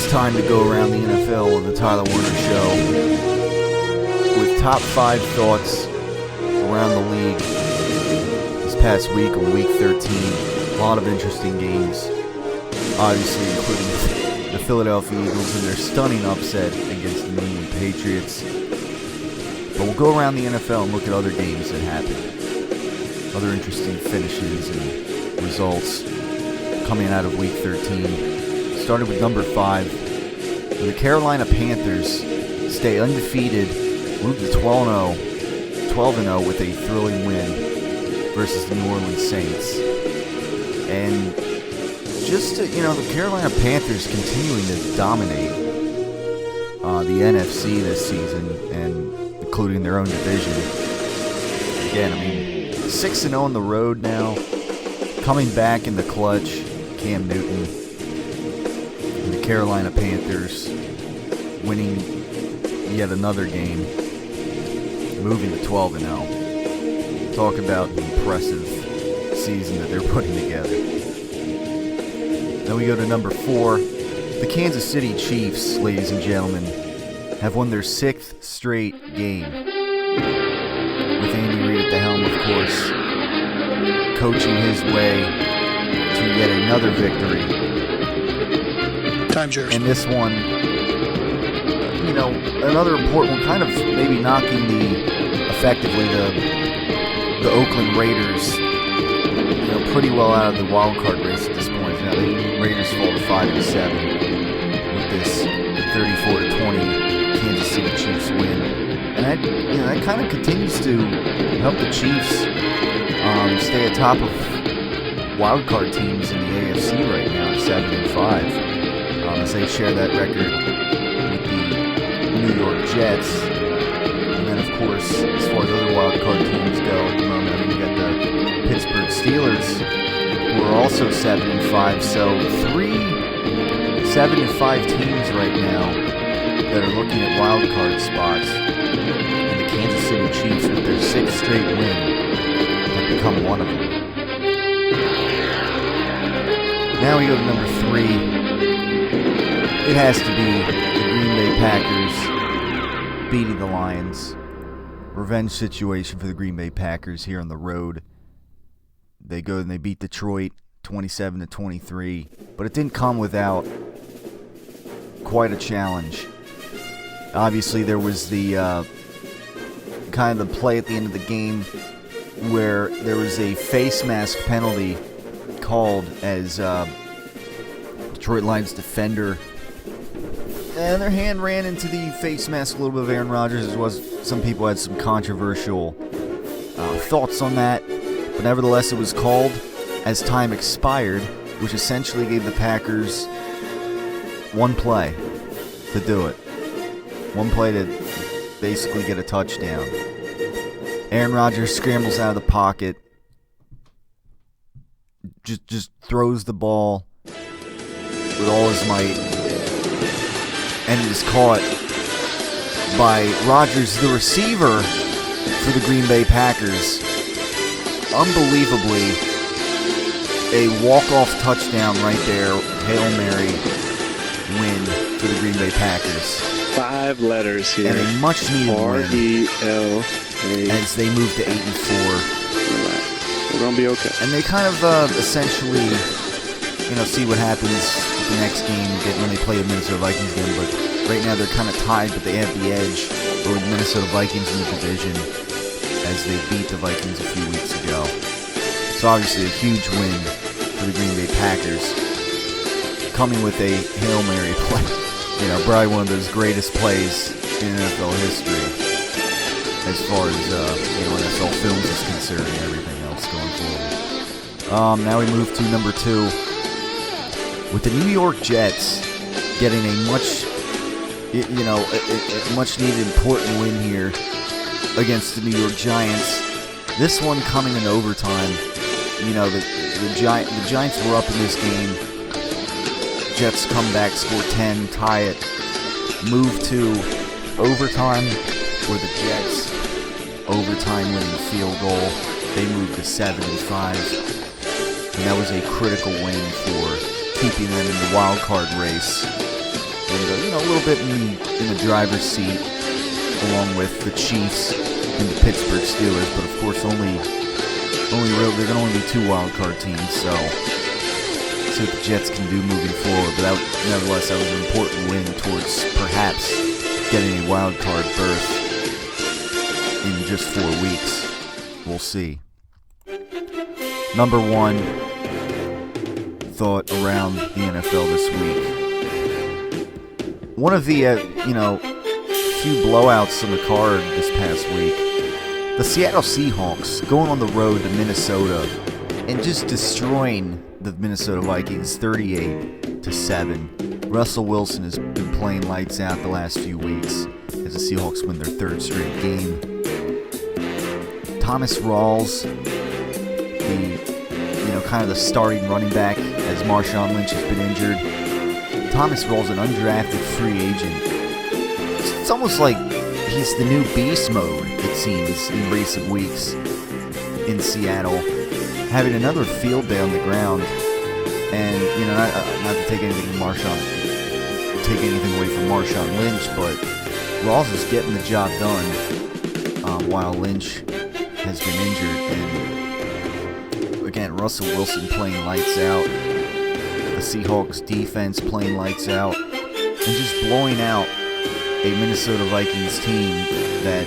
It's time to go around the NFL on the Tyler Werner Show with top 5 thoughts around the league this past week on week 13. A lot of interesting games, obviously including the Philadelphia Eagles and their stunning upset against the New England Patriots. But we'll go around the NFL and look at other games that happened, other interesting finishes and results coming out of week 13. Started with number 5. The Carolina Panthers stay undefeated, move to 12-0 with a thrilling win versus the New Orleans Saints. And just to, the Carolina Panthers continuing to dominate the NFC this season, and including their own division. Again, 6-0 on the road now, coming back in the clutch. Cam Newton and the Carolina Panthers winning yet another game, moving to 12-0. Talk about the impressive season that they're putting together. Then we go to number 4. The Kansas City Chiefs, ladies and gentlemen, have won their 6th straight game. With Andy Reid at the helm, of course, coaching his way to yet another victory. Time's yours. And this one, another important one, kind of maybe knocking effectively the Oakland Raiders, pretty well out of the wild card race at this point. Now the Raiders fall to 5-7 with this 34-20 Kansas City Chiefs win, and that kind of continues to help the Chiefs stay atop of wild card teams in the AFC right now at 7-5, as they share that record with the New York Jets. And then, of course, as far as other wild card teams go at the moment, you got the Pittsburgh Steelers, who are also 7-5. So 3 7-5 teams right now that are looking at wild card spots, and the Kansas City Chiefs, with their 6th straight win, have become one of them. Now we go to number 3. It has to be the Green Bay Packers beating the Lions. Revenge situation for the Green Bay Packers here on the road. They go and they beat Detroit 27-23, but it didn't come without quite a challenge. Obviously, there was the kind of the play at the end of the game where there was a face mask penalty called as Detroit Lions defender, and their hand ran into the face mask a little bit of Aaron Rodgers. As was, some people had some controversial thoughts on that, but nevertheless it was called as time expired, which essentially gave the Packers one play to do it. One play to basically get a touchdown. Aaron Rodgers scrambles out of the pocket, just throws the ball with all his might, and it is caught by Rodgers, the receiver for the Green Bay Packers. Unbelievably, a walk-off touchdown right there, Hail Mary win for the Green Bay Packers. 5 letters here. And a much-needed win R-E-L-A. as they move to 8-4. We're going to be okay. And they kind of essentially, see what happens with the next game when they play the Minnesota Vikings again. But right now they're kind of tied, but they have the edge over the Minnesota Vikings in the division as they beat the Vikings a few weeks ago. So obviously a huge win for the Green Bay Packers, coming with a Hail Mary play. Probably one of those greatest plays in NFL history as far as NFL films is concerned and everything else going forward. Now we move to number 2 with the New York Jets getting a much needed important win here against the New York Giants. This one coming in overtime. The Giants were up in this game. Jets come back, score 10, tie it, move to overtime, where the Jets overtime winning field goal. They moved to 7-5, and that was a critical win for keeping them in the wild card race and a little bit in the driver's seat, along with the Chiefs and the Pittsburgh Steelers. But of course, there can only be 2 wild card teams. So see what the Jets can do moving forward. But nevertheless, that was an important win towards perhaps getting a wild card berth in just 4 weeks. We'll see. Number 1 thought around the NFL this week. One of the few blowouts on the card this past week. The Seattle Seahawks going on the road to Minnesota and just destroying the Minnesota Vikings 38-7. Russell Wilson has been playing lights out the last few weeks as the Seahawks win their 3rd straight game. Thomas Rawls, kind of the starting running back as Marshawn Lynch has been injured. Thomas Rawls, an undrafted free agent. It's almost like he's the new beast mode, it seems, in recent weeks in Seattle. Having another field day on the ground, and not to take anything away from Marshawn Lynch, but Rawls is getting the job done while Lynch has been injured. And again, Russell Wilson playing lights out, the Seahawks defense playing lights out, and just blowing out a Minnesota Vikings team that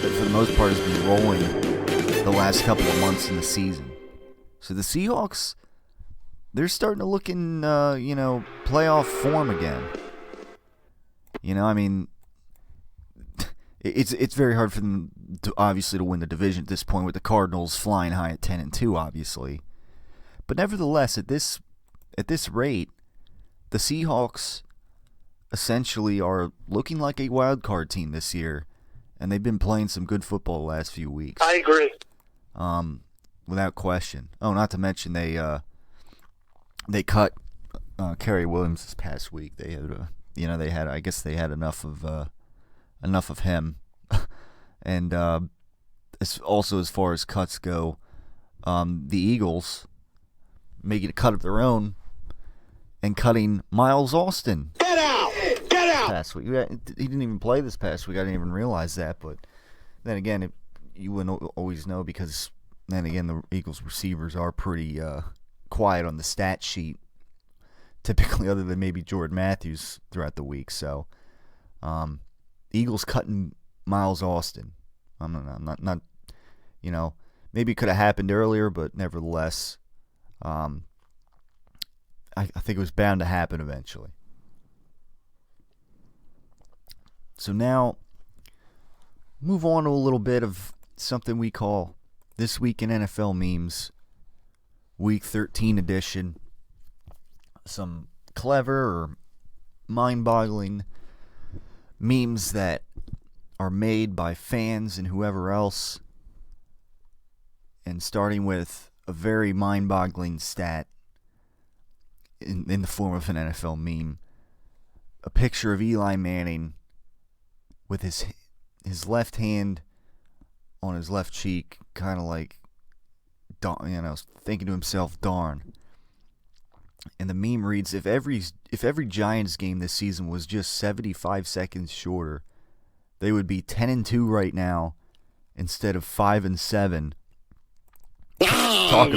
for the most part has been rolling the last couple of months in the season. So the Seahawks, they're starting to look in, playoff form again. It's very hard for them to win the division at this point, with the Cardinals flying high at 10-2, obviously. But nevertheless, at this rate, the Seahawks essentially are looking like a wild card team this year, and they've been playing some good football the last few weeks. I agree. Without question. Oh, not to mention they cut Kerry Williams this past week. They had I guess they had enough of him. And as far as cuts go, the Eagles making a cut of their own and cutting Miles Austin. Get out! Past week. He didn't even play this past week. I didn't even realize that. But then again, you wouldn't always know, because then again, the Eagles receivers are pretty quiet on the stat sheet, typically, other than maybe Jordan Matthews throughout the week. So, Eagles cutting Miles Austin. I'm not maybe it could have happened earlier, but nevertheless, I think it was bound to happen eventually. So now, move on to a little bit of something we call This Week in NFL Memes, Week 13 edition. Some clever or mind-boggling memes that are made by fans and whoever else. And starting with a very mind-boggling stat in the form of an NFL meme. A picture of Eli Manning with his left hand on his left cheek, kind of like, thinking to himself, darn. And the meme reads, if every Giants game this season was just 75 seconds shorter, they would be 10-2 right now instead of 5-7. Talk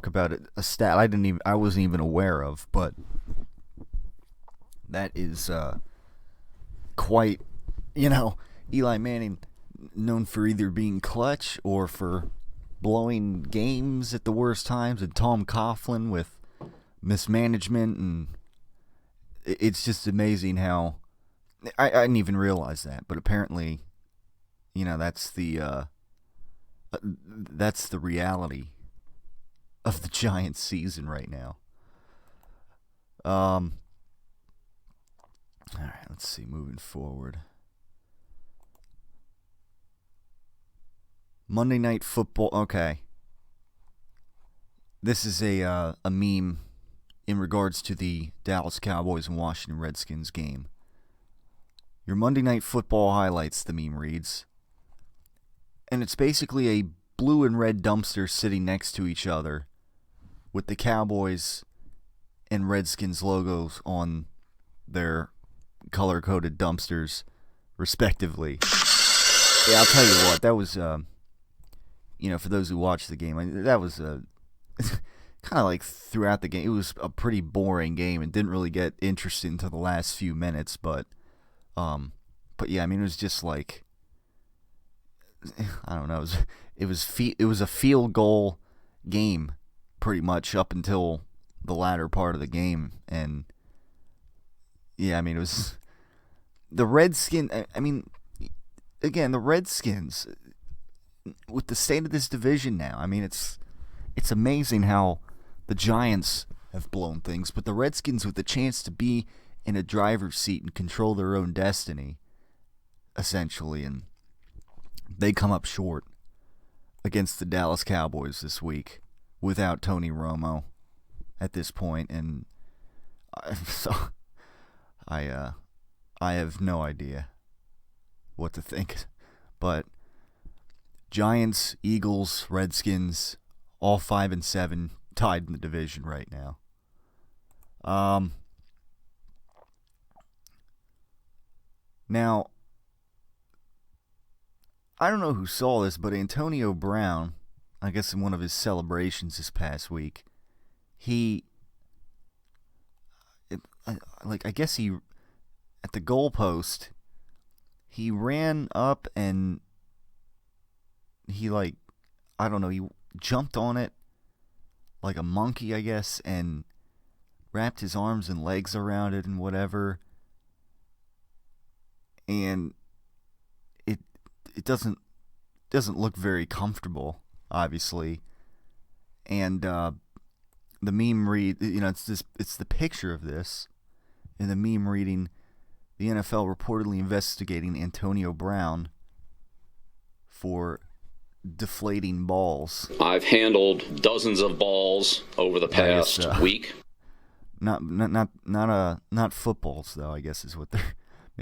about a stat I wasn't even aware of, but that is quite, Eli Manning, known for either being clutch or for blowing games at the worst times, and Tom Coughlin with mismanagement, and it's just amazing how I didn't even realize that, but apparently, that's the reality of the Giants season right now. All right, let's see, moving forward. Monday Night Football. Okay. This is a meme in regards to the Dallas Cowboys and Washington Redskins game. Your Monday Night Football highlights, the meme reads. And it's basically a blue and red dumpster sitting next to each other with the Cowboys and Redskins logos on their color-coded dumpsters, respectively. Yeah, I'll tell you what, that was, for those who watched the game, that was kind of like throughout the game. It was a pretty boring game and didn't really get interesting until the last few minutes. But yeah, I mean, it was just like, I don't know, it was a field goal game pretty much up until the latter part of the game. And yeah, I mean, it was the Redskins. I mean, again, the Redskins, with the state of this division now, I mean, it's amazing how the Giants have blown things, but the Redskins, with the chance to be in a driver's seat and control their own destiny, essentially, and they come up short against the Dallas Cowboys this week without Tony Romo at this point, and I have no idea what to think. But Giants, Eagles, Redskins, all 5-7, tied in the division right now. Now, I don't know who saw this, but Antonio Brown, I guess in one of his celebrations this past week, I guess he, at the goalpost, he ran up and he he jumped on it like a monkey, I guess, and wrapped his arms and legs around it and whatever. And it doesn't look very comfortable, obviously. And the meme it's the picture of this, and the meme reading, the NFL reportedly investigating Antonio Brown for deflating balls. I've handled dozens of balls over the past week. Not footballs, though, I guess is what they're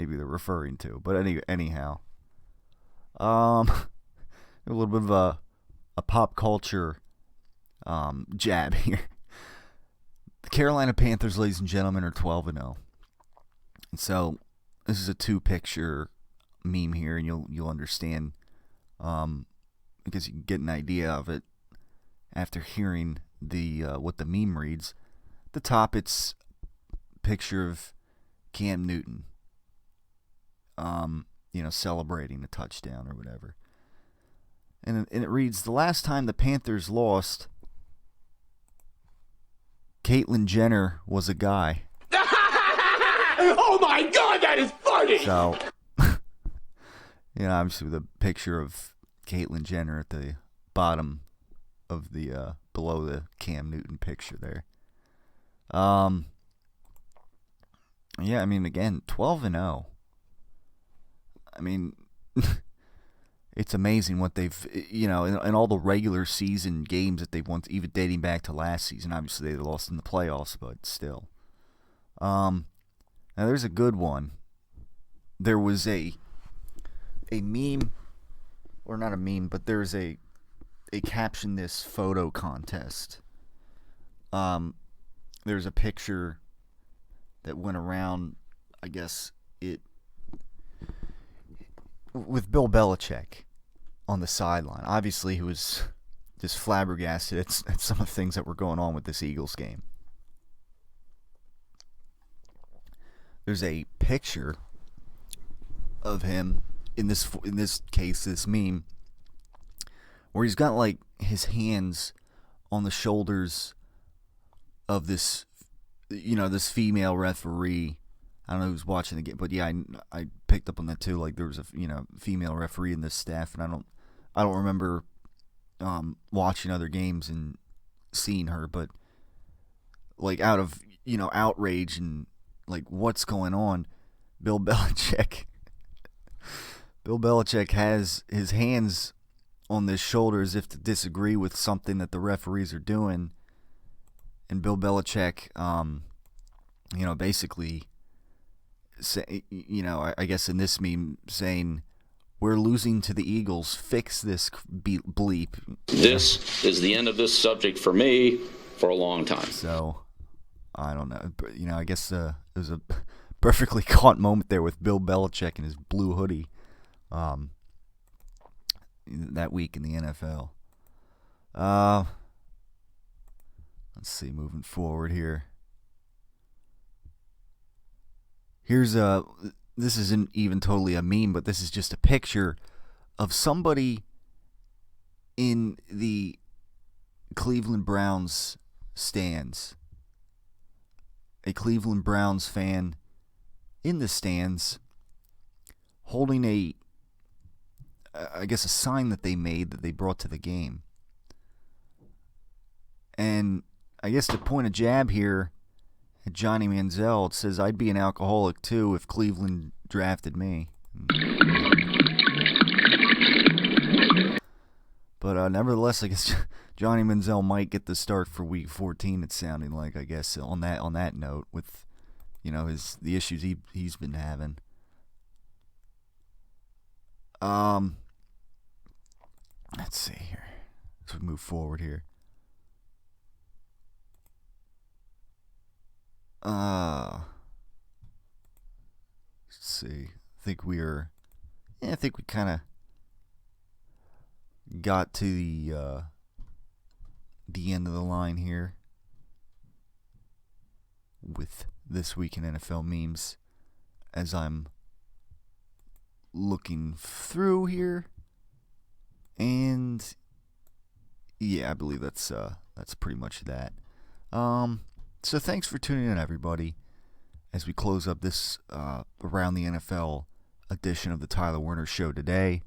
referring to. But anyhow, a little bit of a pop culture jab here. The Carolina Panthers, ladies and gentlemen, are 12-0. And so this is a 2-picture meme here, and you'll understand, because you can get an idea of it after hearing the what the meme reads. At the top, it's a picture of Cam Newton, celebrating a touchdown or whatever. And it reads, the last time the Panthers lost, Caitlyn Jenner was a guy. Oh my God, that is funny! So, obviously with a picture of Caitlyn Jenner at the bottom of the, below the Cam Newton picture there. Yeah, I mean, again, 12-0. I mean, it's amazing what they've, in all the regular season games that they've won, even dating back to last season. Obviously, they lost in the playoffs, but still. Now, there's a good one. There was a meme, or not a meme, but there's a caption this photo contest. There's a picture that went around, I guess, with Bill Belichick on the sideline. Obviously, he was just flabbergasted at some of the things that were going on with this Eagles game. There's a picture of him, in this case, this meme, where he's got like his hands on the shoulders of this, this female referee. I don't know who's watching the game, but yeah, I picked up on that too. Like there was a female referee in this staff, and I don't remember watching other games and seeing her, but like out of outrage and like what's going on, Bill Belichick has his hands on his shoulders as if to disagree with something that the referees are doing, and Bill Belichick, basically, I guess in this meme saying, "We're losing to the Eagles. Fix this bleep." This is the end of this subject for me for a long time. So, I don't know. But, I guess it was a perfectly caught moment there with Bill Belichick in his blue hoodie that week in the NFL. Let's see, moving forward here. Here's this isn't even totally a meme, but this is just a picture of somebody in the Cleveland Browns stands. A Cleveland Browns fan in the stands holding a sign that they made that they brought to the game. And I guess to point a jab here at Johnny Manziel, it says, "I'd be an alcoholic too if Cleveland drafted me." But nevertheless, I guess Johnny Manziel might get the start for Week 14. It's sounding like, I guess, on that note, with the issues he's been having. Let's see here. Let's move forward here. Let's see. I think we kind of got to the end of the line here with This Week in NFL Memes as I'm looking through here. And yeah, I believe that's pretty much that. So thanks for tuning in, everybody, as we close up this Around the NFL edition of the Tyler Werner Show today.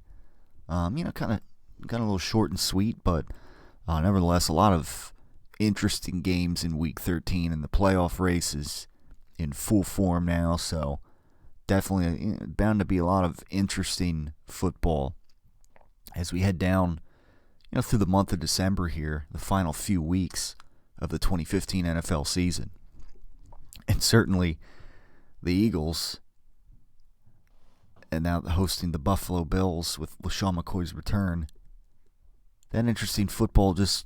Kind of got a little short and sweet, but nevertheless, a lot of interesting games in Week 13, and the playoff race is in full form now, so definitely bound to be a lot of interesting football as we head down through the month of December here, the final few weeks of the 2015 NFL season. And certainly the Eagles, and now hosting the Buffalo Bills with LaShawn McCoy's return. That interesting football, just,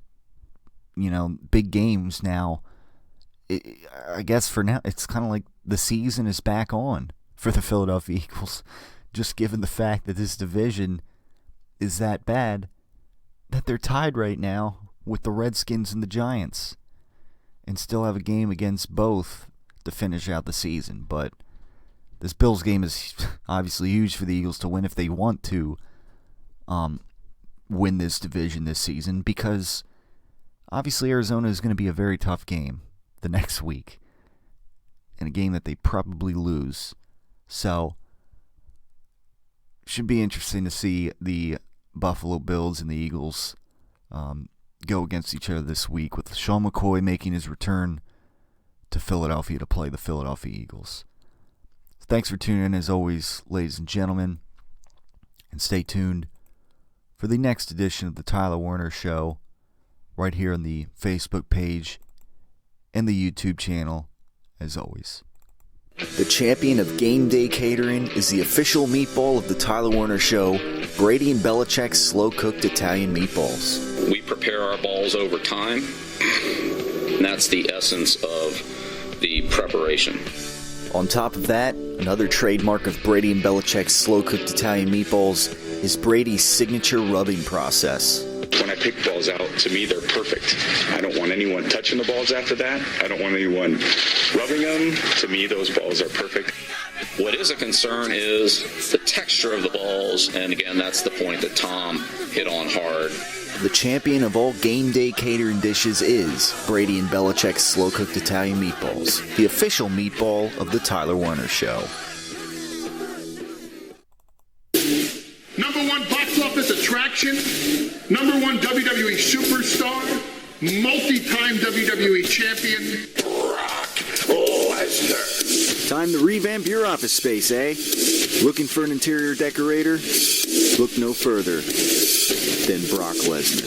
big games now. I guess for now, it's kind of like the season is back on for the Philadelphia Eagles, just given the fact that this division is that bad that they're tied right now with the Redskins and the Giants, and still have a game against both to finish out the season. But this Bills game is obviously huge for the Eagles to win if they want to win this division this season, because obviously Arizona is going to be a very tough game the next week, and a game that they probably lose. So should be interesting to see the Buffalo Bills and the Eagles go against each other this week, with Sean McCoy making his return to Philadelphia to play the Philadelphia Eagles. Thanks for tuning in, as always, ladies and gentlemen, and stay tuned for the next edition of the Tyler Werner Show right here on the Facebook page and the YouTube channel, as always. The champion of game day catering is the official meatball of the Tyler Werner Show, Brady and Belichick's slow-cooked Italian meatballs. We prepare our balls over time, and that's the essence of the preparation. On top of that, another trademark of Brady and Belichick's slow-cooked Italian meatballs is Brady's signature rubbing process. When I pick balls out, to me, they're perfect. I don't want anyone touching the balls after that. I don't want anyone rubbing them. To me, those balls are perfect. What is a concern is the texture of the balls, and again, that's the point that Tom hit on hard. The champion of all game day catering dishes is Brady and Belichick's slow-cooked Italian meatballs, the official meatball of the Tyler Werner Show. Number one box office attraction, number one WWE superstar, multi-time WWE champion, Brock Lesnar. Time to revamp your office space, eh? Looking for an interior decorator? Look no further than Brock Lesnar.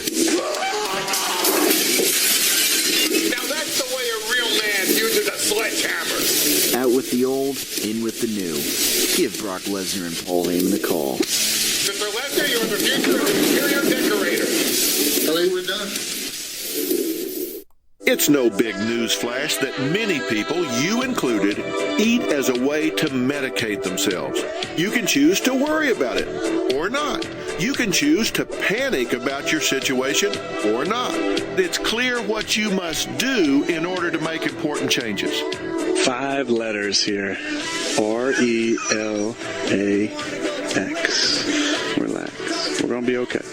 Now that's the way a real man uses a sledgehammer. Out with the old, in with the new. Give Brock Lesnar and Paul Heyman a call. Mr. Lesnar, you're the future of interior decorator. I think we're done. It's no big news flash that many people, you included, eat as a way to medicate themselves. You can choose to worry about it or not. You can choose to panic about your situation or not. It's clear what you must do in order to make important changes. 5 letters here. RELAX. Relax. We're going to be okay.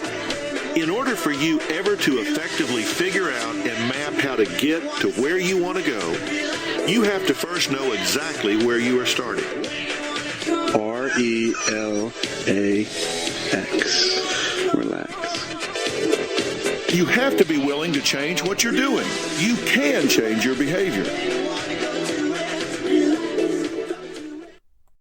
In order for you ever to effectively figure out and map how to get to where you want to go, you have to first know exactly where you are starting. RELAX. Relax. You have to be willing to change what you're doing. You can change your behavior.